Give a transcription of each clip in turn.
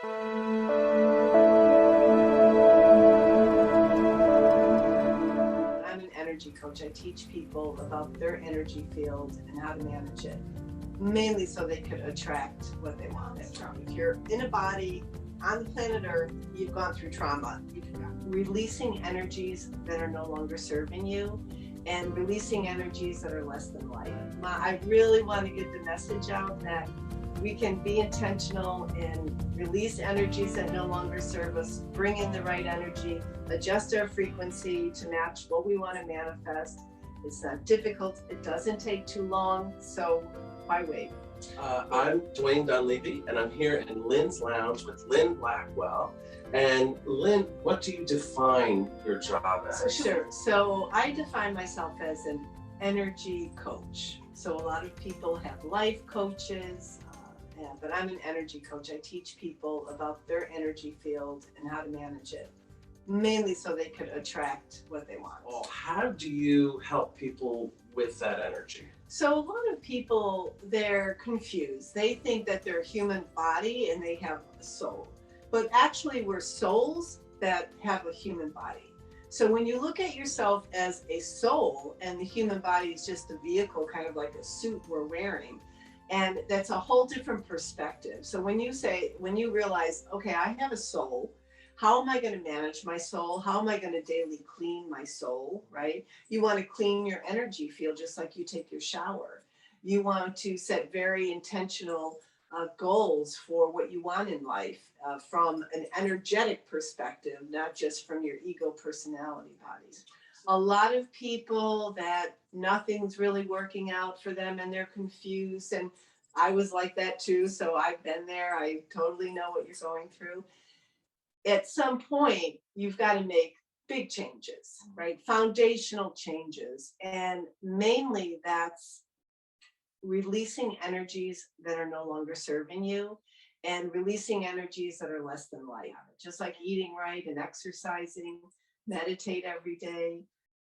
I'm an energy coach. I teach people about their energy field and how to manage it, mainly so they could attract what they want. If you're in a body on the planet Earth, you've gone through trauma. You've releasing energies that are no longer serving you and releasing energies that are less than light. I really want to get the message out that we can be intentional and release energies that no longer serve us, bring in the right energy, adjust our frequency to match what we want to manifest. It's not difficult. It doesn't take too long. So why wait? I'm Dwayne Dunleavy, and I'm here in Lynn's Lounge with Lynn Blackwell. And Lynn, what do you define your job as? Sure. So I define myself as an energy coach. So a lot of people have life coaches, but I'm an energy coach. I teach people about their energy field and how to manage it, mainly so they could attract what they want. Well, how do you help people with that energy? So a lot of people, they're confused. They think that they're a human body and they have a soul. But actually, we're souls that have a human body. So when you look at yourself as a soul and the human body is just a vehicle, kind of like a suit we're wearing, and that's a whole different perspective. So when you realize, okay, I have a soul, how am I going to manage my soul? How am I going to daily clean my soul, right? You want to clean your energy field just like you take your shower. You want to set very intentional goals for what you want in life from an energetic perspective, not just from your ego personality bodies. A lot of people that nothing's really working out for them and they're confused, and I was like that too, so I've been there. I totally know what you're going through. At some point, you've got to make big changes, right? Foundational changes. And mainly that's releasing energies that are no longer serving you and releasing energies that are less than light. Just like eating right and exercising, meditate every day,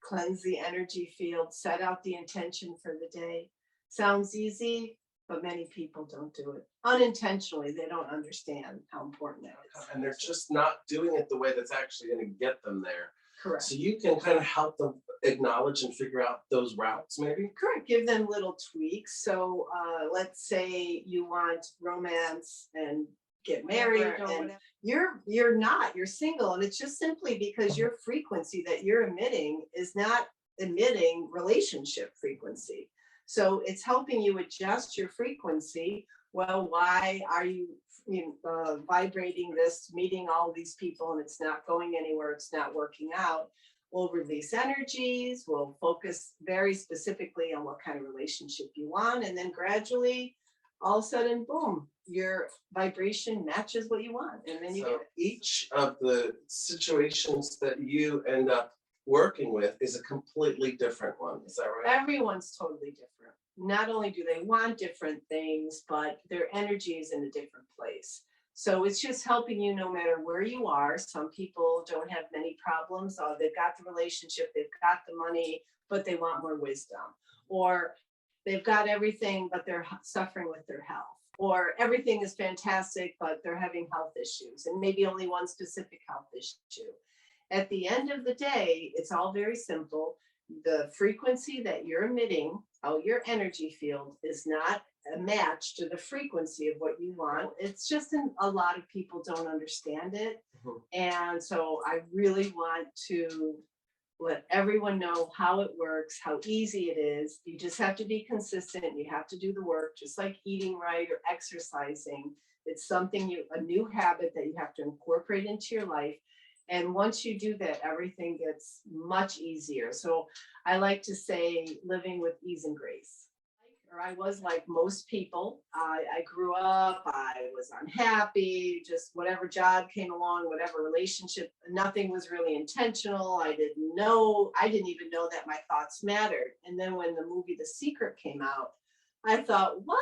cleanse the energy field, set out the intention for the day. Sounds easy, but many people don't do it. Unintentionally, they don't understand how important that is. And they're just not doing it the way that's actually going to get them there. Correct. So you can kind of help them acknowledge and figure out those routes, maybe? Correct. Give them little tweaks. So let's say you want romance and get married, and you're single, and it's just simply because your frequency that you're emitting is not emitting relationship frequency. So it's helping you adjust your frequency. Well, why are you vibrating this, meeting all these people, and it's not going anywhere, it's not working out? We'll release energies, we'll focus very specifically on what kind of relationship you want, and then gradually, all of a sudden, boom, your vibration matches what you want, and then you get it. Each of the situations that you end up working with is a completely different one. Is that right? Everyone's totally different. Not only do they want different things, but their energy is in a different place. So it's just helping you no matter where you are. Some people don't have many problems. They've got the relationship, they've got the money, but they want more wisdom. Or they've got everything, but they're suffering with their health. Or everything is fantastic, but they're having health issues, and maybe only one specific health issue. At the end of the day, it's all very simple. The frequency that you're emitting out your energy field is not a match to the frequency of what you want. It's just a lot of people don't understand it. Mm-hmm. And so I really want to let everyone know how it works, how easy it is. You just have to be consistent. You have to do the work, just like eating right or exercising. It's something a new habit that you have to incorporate into your life. And once you do that, everything gets much easier. So I like to say living with ease and grace. Or I was like most people. I grew up, I was unhappy, just whatever job came along, whatever relationship, nothing was really intentional. I didn't even know that my thoughts mattered. And then when the movie The Secret came out, I thought, what?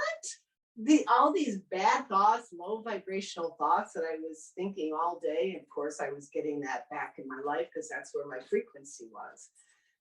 All these bad thoughts, low vibrational thoughts that I was thinking all day. Of course, I was getting that back in my life because that's where my frequency was.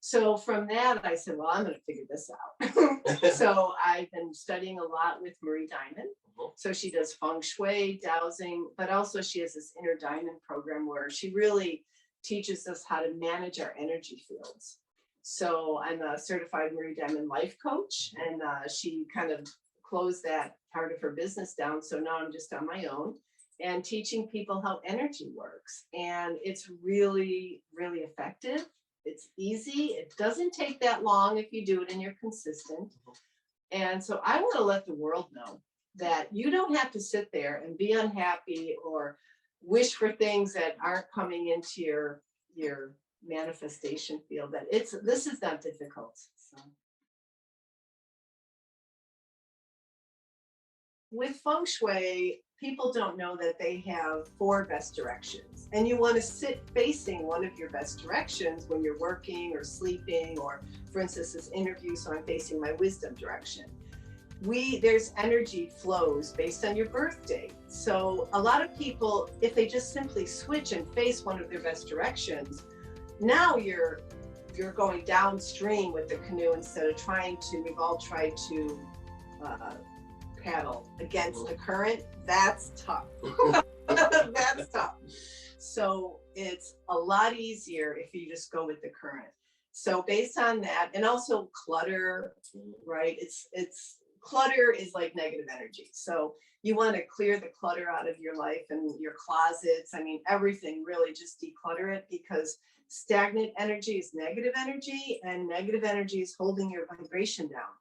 So from that, I said, well, I'm going to figure this out. So I've been studying a lot with Marie Diamond. So she does feng shui, dowsing, but also she has this inner diamond program where she really teaches us how to manage our energy fields. So I'm a certified Marie Diamond life coach, and she kind of closed that part of her business down. So now I'm just on my own and teaching people how energy works. And it's really, really effective. It's easy. It doesn't take that long if you do it and you're consistent. And so I want to let the world know that you don't have to sit there and be unhappy or wish for things that aren't coming into your manifestation field. That this is not difficult. So with feng shui, people don't know that they have 4 best directions, and you want to sit facing one of your best directions when you're working or sleeping, or for instance this interview, so I'm facing my wisdom direction. There's energy flows based on your birth date. So a lot of people, if they just simply switch and face one of their best directions, now you're going downstream with the canoe instead of we've all tried to paddle against the current. That's tough. That's tough. So it's a lot easier if you just go with the current. So based on that, and also clutter, right? It's clutter is like negative energy. So you want to clear the clutter out of your life and your closets. I mean, everything, really just declutter it, because stagnant energy is negative energy, and negative energy is holding your vibration down.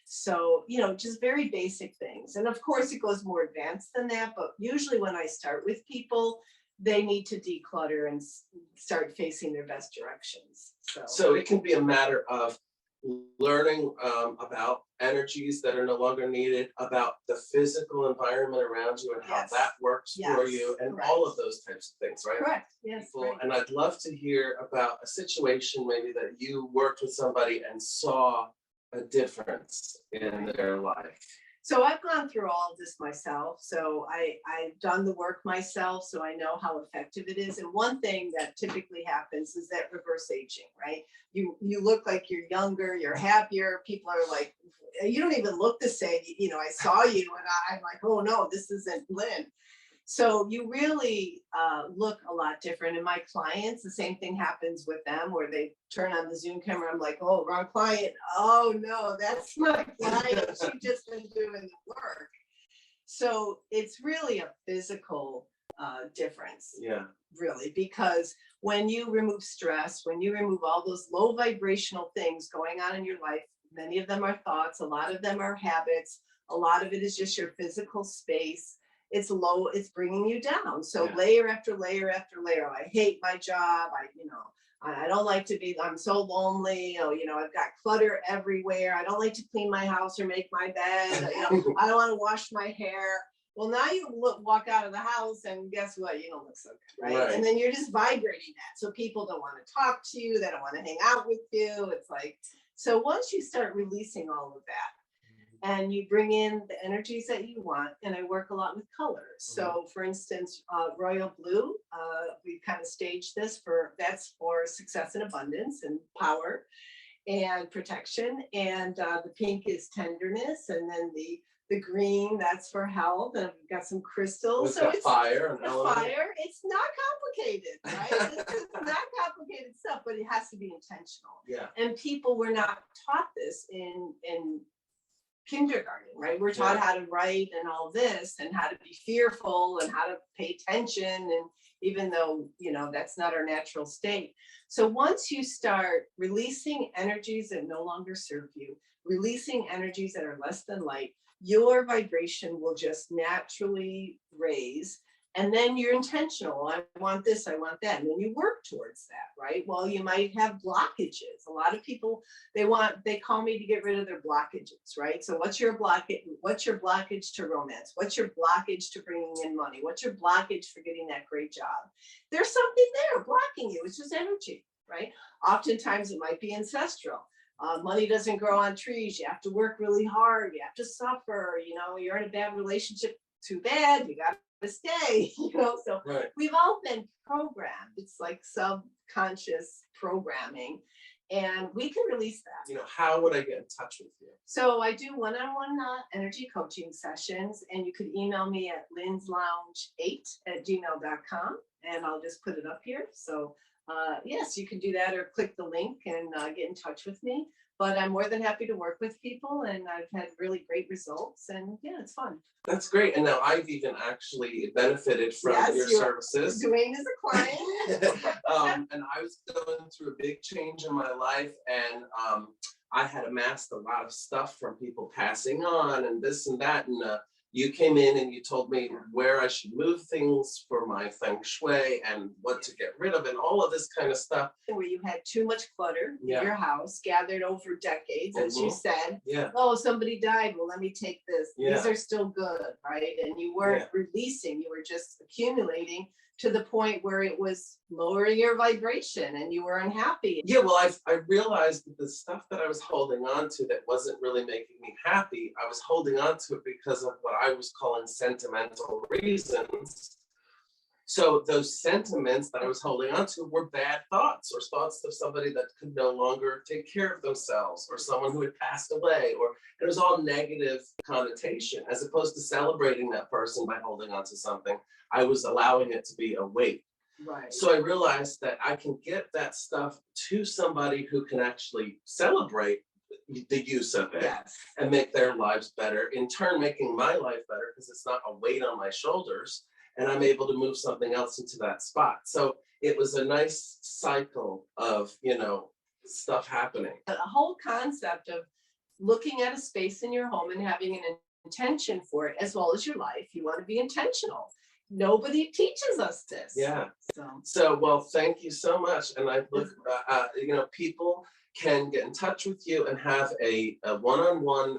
So, just very basic things. And of course, it goes more advanced than that. But usually when I start with people, they need to declutter and start facing their best directions. So it can be a matter of learning about energies that are no longer needed, about the physical environment around you and how that works for you, and all of those types of things, right? Correct. Yes. Right. And I'd love to hear about a situation maybe that you worked with somebody and saw a difference in their life. So I've gone through all of this myself. So I've done the work myself, so I know how effective it is. And one thing that typically happens is that reverse aging, right? You look like you're younger, you're happier. People are like, you don't even look the same. I saw you and I'm like, oh no, this isn't Lynn. So you really look a lot different. And my clients, the same thing happens with them, where they turn on the Zoom camera. I'm like, oh, wrong client. Oh no, that's my client. She just been doing the work. So it's really a physical difference. Yeah. Really, because when you remove stress, when you remove all those low vibrational things going on in your life, many of them are thoughts, a lot of them are habits, a lot of it is just your physical space. It's low, it's bringing you down. So layer after layer after layer. I hate my job. I don't like to be, I'm so lonely. I've got clutter everywhere. I don't like to clean my house or make my bed. I don't want to wash my hair. Well, now you walk out of the house and guess what? You don't look so good, right? And then you're just vibrating that. So people don't want to talk to you. They don't want to hang out with you. It's like, so once you start releasing all of that, and you bring in the energies that you want, and I work a lot with colors. So for instance, royal blue, we kind of staged this that's for success and abundance and power and protection. And the pink is tenderness. And then the green, that's for health. And we've got some crystals. So it's fire. Fire. It's not complicated, right? This is not complicated stuff, but it has to be intentional. Yeah. And people were not taught this in kindergarten, right? We're taught how to write and all this, and how to be fearful and how to pay attention. And even though, that's not our natural state. So once you start releasing energies that no longer serve you, releasing energies that are less than light, your vibration will just naturally raise. And then you're intentional. I want this, I want that. And then you work towards that, right? Well, you might have blockages. A lot of people, they call me to get rid of their blockages, right? So what's your blockage? What's your blockage to romance? What's your blockage to bringing in money? What's your blockage for getting that great job? There's something there blocking you. It's just energy, right? Oftentimes it might be ancestral. Money doesn't grow on trees. You have to work really hard. You have to suffer. You're in a bad relationship. Too bad. You got to stay. So we've all been programmed. It's like subconscious programming. and we can release that. You know, how would I get in touch with you? So I do one-on-one energy coaching sessions, and you could email me at lynslounge8@gmail.com, and I'll just put it up here. So yes, you can do that, or click the link and get in touch with me. But I'm more than happy to work with people, and I've had really great results, and yeah, it's fun. That's great. And now I've even actually benefited from your services. Dwayne is a client. And I was going through a big change in my life, and I had amassed a lot of stuff from people passing on and this and that. And you came in and you told me where I should move things for my feng shui and what to get rid of and all of this kind of stuff. Where you had too much clutter in your house, gathered over decades, as you said. Yeah. Oh, somebody died. Well, let me take this. Yeah. These are still good, right? And you weren't releasing. You were just accumulating to the point where it was lowering your vibration and you were unhappy. Yeah, well, I realized that the stuff that I was holding on to that wasn't really making me happy, I was holding on to it because of what I was calling sentimental reasons. So those sentiments that I was holding on to were bad thoughts, or thoughts of somebody that could no longer take care of themselves, or someone who had passed away, or it was all negative connotation, as opposed to celebrating that person by holding on to something. I was allowing it to be a weight. Right. So I realized that I can get that stuff to somebody who can actually celebrate the use of it and make their lives better, in turn making my life better because it's not a weight on my shoulders, and I'm able to move something else into that spot. So it was a nice cycle of, you know, stuff happening. The whole concept of looking at a space in your home and having an intention for it, as well as your life. You want to be intentional. Nobody teaches us this. Yeah. So well, thank you so much. And I look, you know, people can get in touch with you and have a one-on-one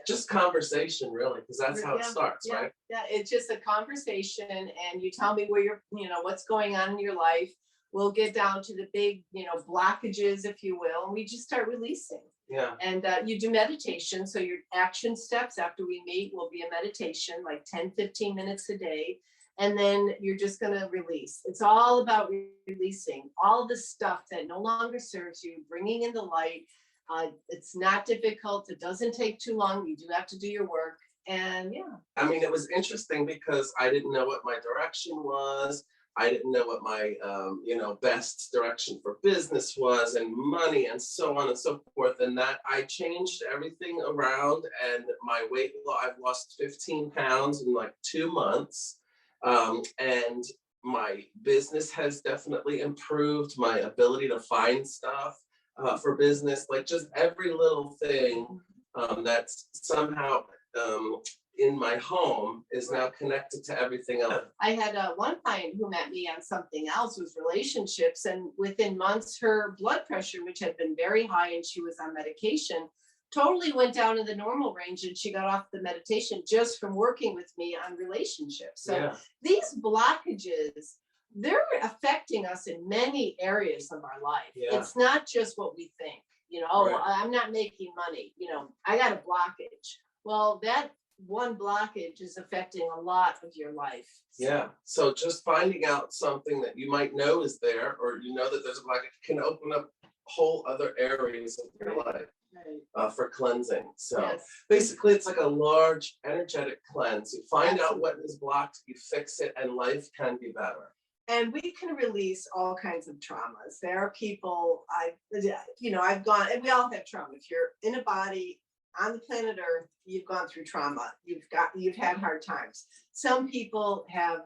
just conversation, really, because that's how it starts, right? Yeah, it's just a conversation, and you tell me where you're, you know, what's going on in your life. We'll get down to the big, you know, blockages, if you will, and we just start releasing. Yeah. And you do meditation. So your action steps after we meet will be a meditation, like 10-15 minutes a day. And then you're just going to release. It's all about releasing all the stuff that no longer serves you, bringing in the light. It's not difficult. It doesn't take too long. You do have to do your work. And yeah. I mean, it was interesting because I didn't know what my direction was. I didn't know what my, you know, best direction for business was, and money, and so on and so forth. And that I changed everything around, and my weight, I've lost 15 pounds in like 2 months. And my business has definitely improved. My ability to find stuff for business, like just every little thing that's somehow in my home is now connected to everything else. I had one client who met me on something else with relationships, and within months, her blood pressure, which had been very high and she was on medication, totally went down in the normal range, and she got off the meditation just from working with me on relationships. So these blockages, they're affecting us in many areas of our life. It's not just what we think, you know, oh, I'm not making money, you know, I got a blockage. Well, that one blockage is affecting a lot of your life. Yeah. So just finding out something that you might know is there, or you know that there's a blockage, can open up whole other areas of your life. For cleansing. So basically it's like a large energetic cleanse. You find out what is blocked, you fix it, and life can be better. And we can release all kinds of traumas. There are people, I've gone, and we all have trauma. If you're in a body on the planet Earth, you've gone through trauma. You've had hard times. Some people have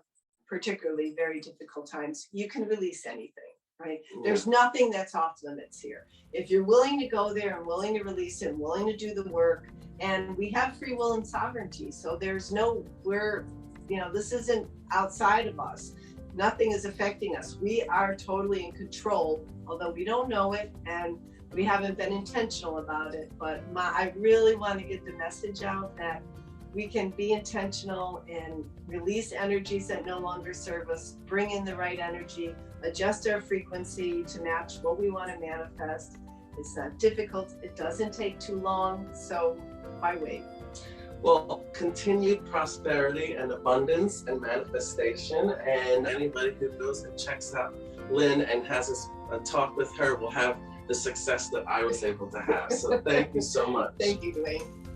particularly very difficult times. You can release anything. Right? There's nothing that's off limits here. If you're willing to go there and willing to release it and willing to do the work, and we have free will and sovereignty. So there's this isn't outside of us. Nothing is affecting us. We are totally in control, although we don't know it and we haven't been intentional about it. But I really want to get the message out that we can be intentional and release energies that no longer serve us, bring in the right energy, adjust our frequency to match what we want to manifest. It's not difficult. It doesn't take too long. So why wait? Well, continued prosperity and abundance and manifestation. And anybody who goes and checks out Lynn and has a talk with her will have the success that I was able to have. So thank you so much. Thank you, Dwayne.